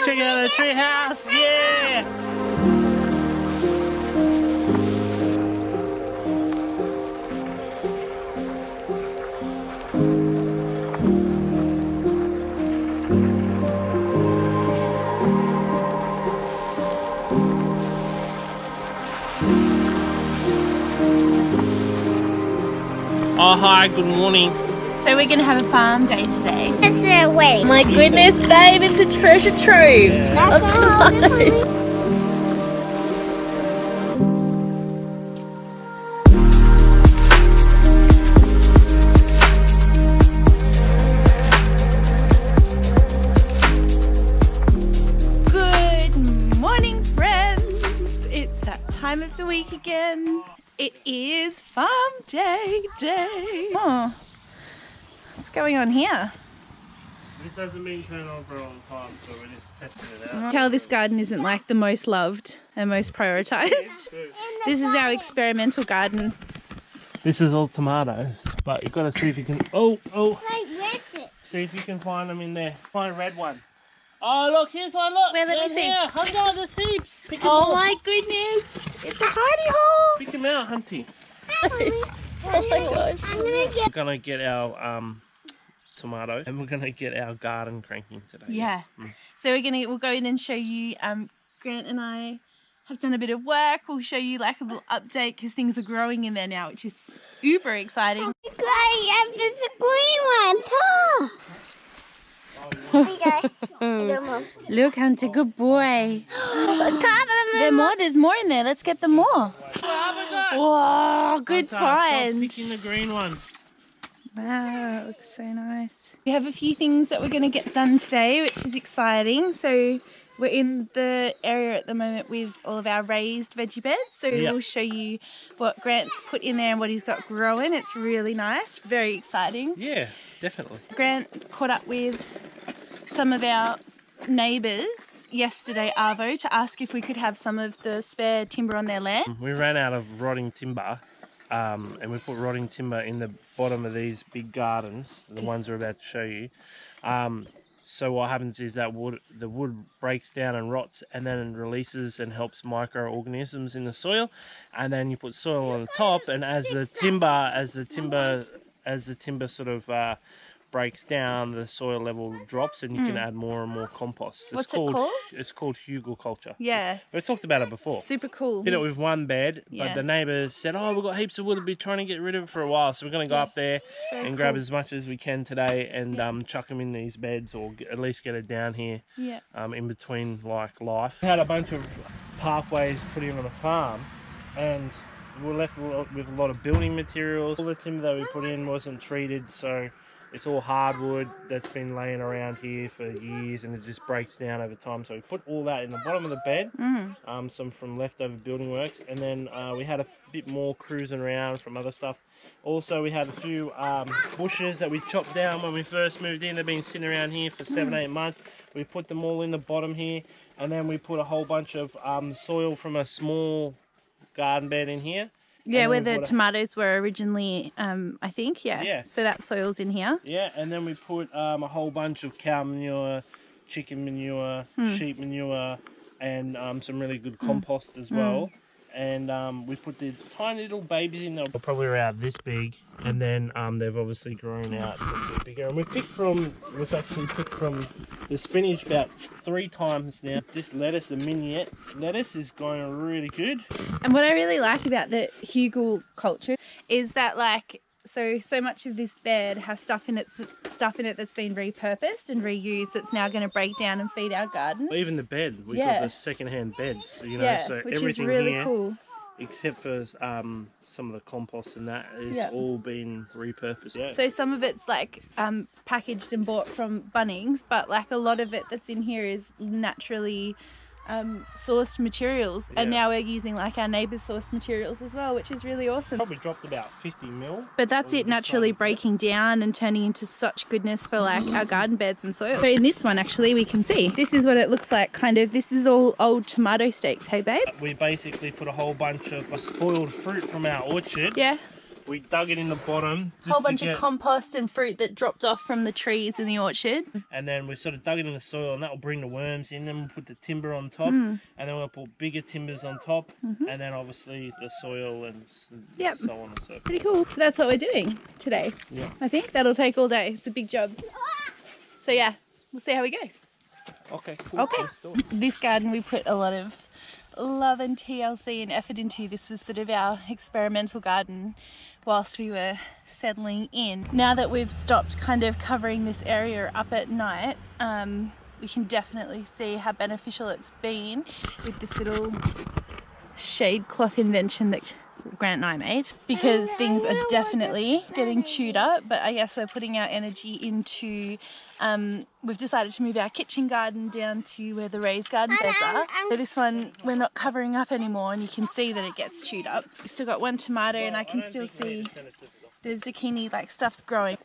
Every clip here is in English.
Check out the tree house. Yeah. Oh, hi, good morning. So we're going to have a farm day today. It's a wedding. My goodness, babe, it's a treasure trove of tomatoes. Good morning, friends. It's that time of the week again. It is farm day. Oh, what's going on here? This hasn't been turned on for a long time, so we're just testing it out. Tell this garden isn't like the most loved and most prioritised. This is our experimental garden. This is all tomatoes, but you've got to see if you can. Oh! Wait, where's it? See if you can find them in there. Find a red one. Oh, look, here's one. Look. Where, let me down see. here. Hunter, there's heaps. Pick them Oh up. my goodness, it's a hidey hole. Pick them out, Hunty. Oh my gosh. I'm gonna get. We're gonna get our tomato, and we're gonna get our garden cranking today. Yeah. So we'll go in and show you. Grant and I have done a bit of work. We'll show you like a little update because things are growing in there now, which is uber exciting. There's a green one too. Look, Hunter, good boy. There's more in there. Let's get them more. Whoa, good Hunter, stop find. picking the green ones. Wow, it looks so nice. We have a few things that we're going to get done today, which is exciting. So we're in the area at the moment with all of our raised veggie beds. So we'll show you what Grant's put in there and what he's got growing. It's really nice, very exciting. Yeah, definitely. Grant caught up with some of our neighbours yesterday, Arvo, to ask if we could have some of the spare timber on their land. We ran out of rotting timber, and we put rotting timber in the bottom of these big gardens, the ones we're about to show you. So what happens is that the wood breaks down and rots, and then releases and helps microorganisms in the soil. And then you put soil on the top, and as the timber sort of breaks down, the soil level drops, and you can add more and more compost. What's it called? It's called Heugal culture. Yeah. We've talked about it before. Super cool. Did it with one bed, Yeah. but the neighbours said, "Oh, we've got heaps of wood. We've been trying to get rid of it for a while, so we're going to go up there very and grab cool. as much as we can today, and chuck them in these beds, or at least get it down here, Yeah. in between like life." We had a bunch of pathways put in on a farm, and we were left with a lot of building materials. All the timber that we put in wasn't treated, so it's all hardwood that's been laying around here for years, and it just breaks down over time. So we put all that in the bottom of the bed, some from leftover building works, and then we had a bit more cruising around from other stuff. Also, we had a few bushes that we chopped down when we first moved in. They've been sitting around here for 7-8 months. We put them all in the bottom here, and then we put a whole bunch of soil from a small garden bed in here. Yeah, And where then the we put tomatoes were originally, I think, yeah. Yeah. So that soil's in here. Yeah, and then we put a whole bunch of cow manure, chicken manure, sheep manure, and some really good compost as well. And we put the tiny little babies in there, probably around this big, and then they've obviously grown out a bit bigger. And we've actually picked from the spinach about 3 times now. This lettuce, the mignonette lettuce, is going really good. And what I really like about the Heugal culture is that, like, so much of this bed has stuff in it that's been repurposed and reused that's now going to break down and feed our garden. Even the bed, we've got the second-hand beds, you know, so which everything is really here, cool. except for some of the compost and that, is all been repurposed. Yeah. So some of it's like packaged and bought from Bunnings, but like a lot of it that's in here is naturally sourced materials, and now we're using like our neighbours' sourced materials as well, which is really awesome. Probably dropped about 50 mil. But that's it naturally breaking down and turning into such goodness for like our garden beds and soil. So in this one actually we can see this is what it looks like, kind of. This is all old tomato stakes, hey babe? We basically put a whole bunch of spoiled fruit from our orchard. Yeah. We dug it in the bottom. A whole bunch of compost and fruit that dropped off from the trees in the orchard. And then we sort of dug it in the soil, and that will bring the worms in. Then we'll put the timber on top, and then we'll put bigger timbers on top, and then obviously the soil and so on and so forth. Pretty cool. So that's what we're doing today. Yeah. I think that'll take all day. It's a big job. So yeah, we'll see how we go. Okay, cool. Okay. Let's do it. This garden we put a lot of love and TLC and effort into. This was sort of our experimental garden whilst we were settling in. Now that we've stopped kind of covering this area up at night, we can definitely see how beneficial it's been with this little shade cloth invention that Grant and I made, because things are definitely getting chewed up. But I guess we're putting our energy into we've decided to move our kitchen garden down to where the raised garden beds are. So this one we're not covering up anymore, and you can see that it gets chewed up. We've still got one tomato, and I can still see the zucchini, like, stuff's growing.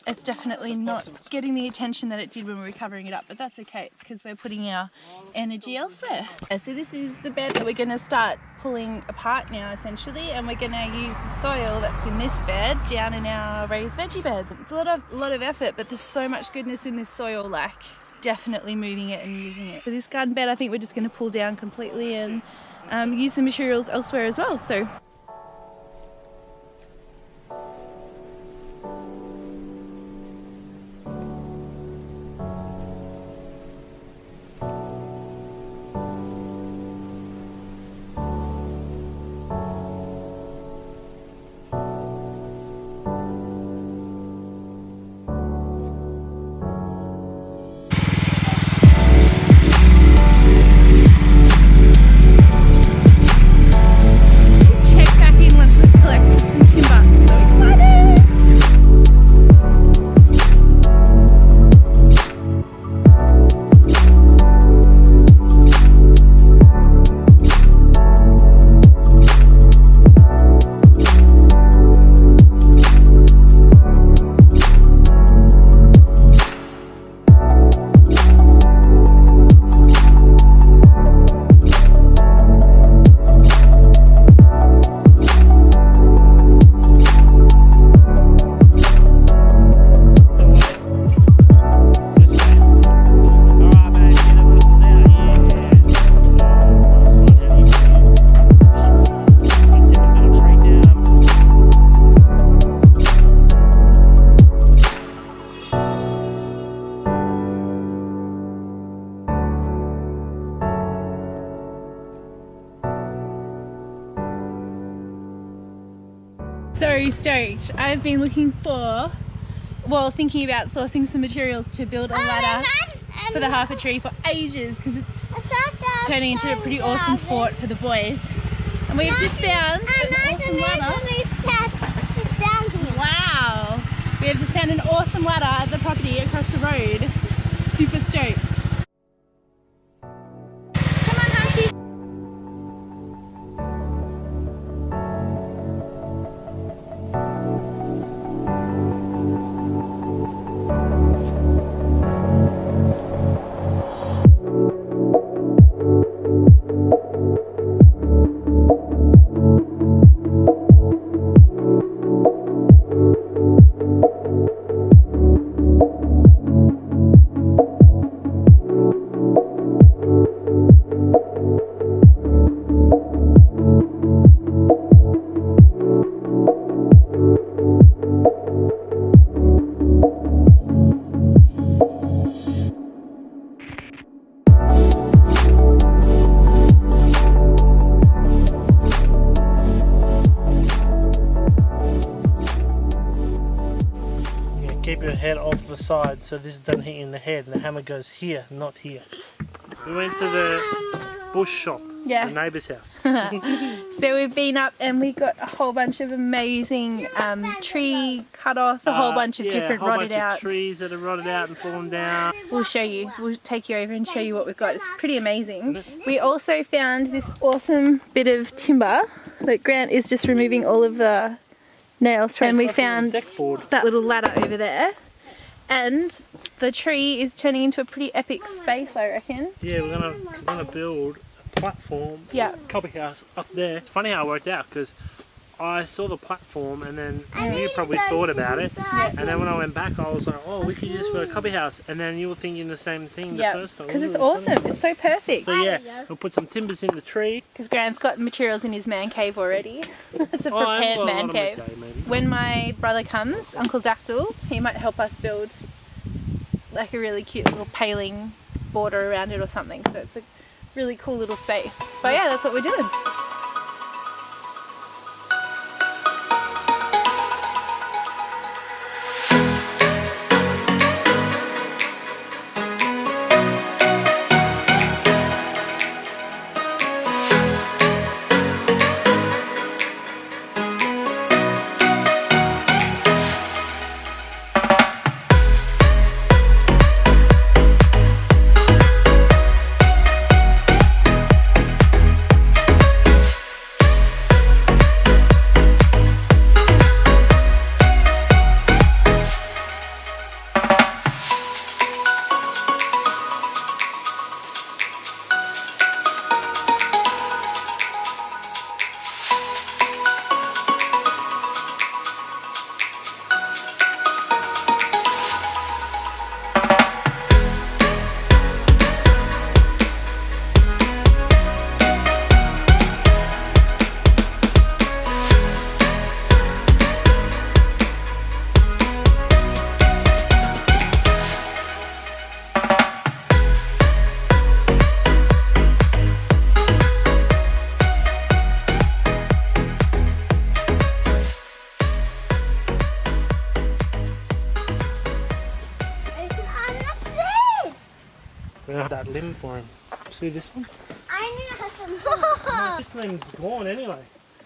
It's definitely not getting the attention that it did when we were covering it up, but that's okay. It's because we're putting our energy elsewhere. So this is the bed that we're going to start pulling apart now, essentially, and we're going to use the soil that's in this bed down in our raised veggie bed. It's a lot of effort, but there's so much goodness in this soil, like definitely moving it and using it. So this garden bed, I think we're just going to pull down completely and use the materials elsewhere as well. So so stoked. I've been looking for, well, thinking about sourcing some materials to build a ladder for the half a tree for ages, because it's turning into a pretty awesome fort for the boys. And we've just found an awesome ladder. Wow! We have just found an awesome ladder at the property across the road. Super stoked. Come on, Hunty! Keep your head off the side so this doesn't hit you in the head, and the hammer goes here, not here. We went to the bush shop, the neighbour's house. So we've been up and we got a whole bunch of amazing tree cut off, a whole bunch of different rotted out. Of trees that are rotted out and fallen down. We'll show you, we'll take you over and show you what we've got. It's pretty amazing. We also found this awesome bit of timber that Grant is just removing all of the nails from, and we found that little ladder over there, and the tree is turning into a pretty epic space, I reckon. Yeah, we're gonna build a platform, yeah, copy house up there. It's funny how it worked out, because I saw the platform, and then you probably thought about it. And then when I went back, I was like, oh, we could use this for a cubby house. And then you were thinking the same thing the first time. Because it's awesome. It's so perfect. So yeah, we'll put some timbers in the tree. Because Grant's got materials in his man cave already. It's a prepared man cave. When my brother comes, Uncle Dactyl, he might help us build like a really cute little paling border around it or something. So it's a really cool little space. But yeah, that's what we're doing. That limb for him. See this one? I knew No, this limb's gone anyway.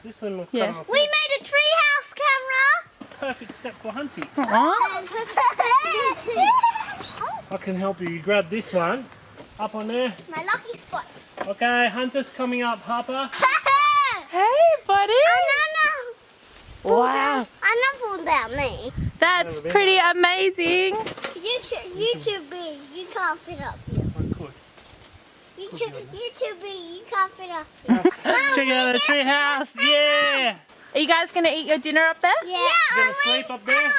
This limb will cut off. We made a treehouse camera. Perfect step for hunting. Aww. I can help you. You grab this one. Up on there. My lucky spot. Okay, hunter's coming up, Harper. Hey, buddy. Wow. Anna fall down me. That's pretty amazing. You too big. You can't fit up here. I could. You too big. You can't fit up here. Check out the tree house. Yeah. Are you guys going to eat your dinner up there? Yeah. You gonna sleep up there? And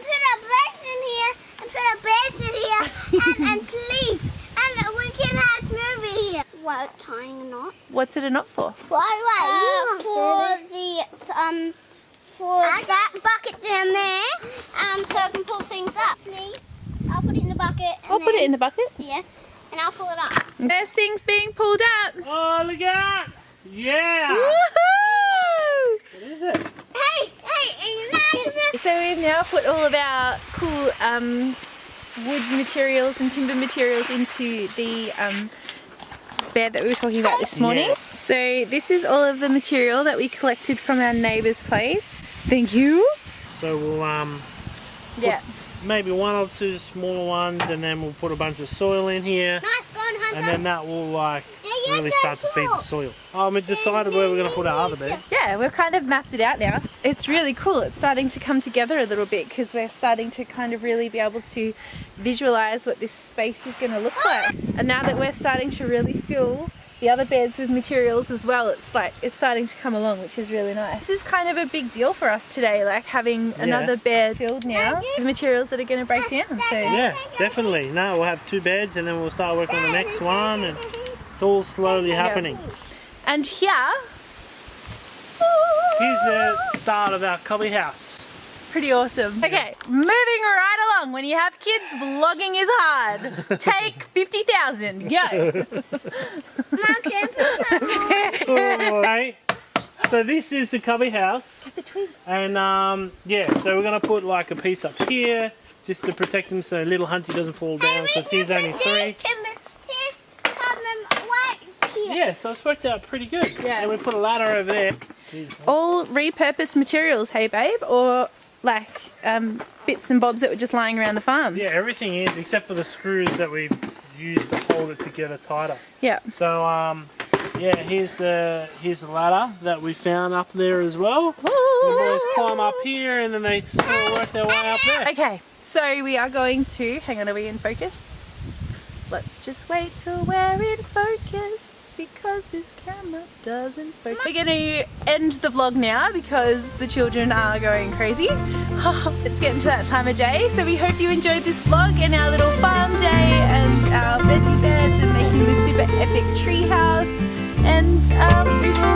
put our beds in here. And put our beds in here. and sleep. And we can have movie here. What, tying a knot? What's it a knot for? Why? For that bucket down there, so I can pull things up. I'll put it in the bucket. I'll put it in the bucket. Yeah, and I'll pull it up. There's things being pulled up. Oh, look at that. Yeah. Woohoo! What is it? Hey, So we've now put all of our cool wood materials and timber materials into the bed that we were talking about this morning. Yeah. So this is all of the material that we collected from our neighbour's place. Thank you. So we'll maybe one or two smaller ones, and then we'll put a bunch of soil in here, nice going, Hunter. and then that will really start to feed the soil. We decided where we're going to put our other bed. Yeah, we've kind of mapped it out now. It's really cool. It's starting to come together a little bit because we're starting to kind of really be able to visualize what this space is going to look like. And now that we're starting to really fill the other beds with materials as well, it's starting to come along, which is really nice. This is kind of a big deal for us today, like having another bed filled now with materials that are going to break down. So Yeah, definitely. No, we'll have 2 beds, and then we'll start working on the next one, and it's all slowly happening. And here, Here's the start of our cubby house. pretty awesome. Okay, moving right along. When you have kids, vlogging is hard. Take 50,000. Go. Alright. So this is the cubby house. And so we're going to put like a piece up here just to protect him so little Hunty doesn't fall down, because he's only 3. Yeah, so it's worked out pretty good. Yeah. And we put a ladder over there. All repurposed materials, hey babe? Or like bits and bobs that were just lying around the farm? Yeah, everything is, except for the screws that we used to hold it together tighter. Yeah. So here's the ladder that we found up there as well. The boys climb up here, and then they sort of work their way up there. Okay, so we are going to, hang on, are we in focus? Let's just wait till we're in focus because this camera doesn't focus. We're going to end the vlog now because the children are going crazy. It's getting to that time of day, so we hope you enjoyed this vlog and our little farm day and our veggie beds and making this super epic tree house, and we will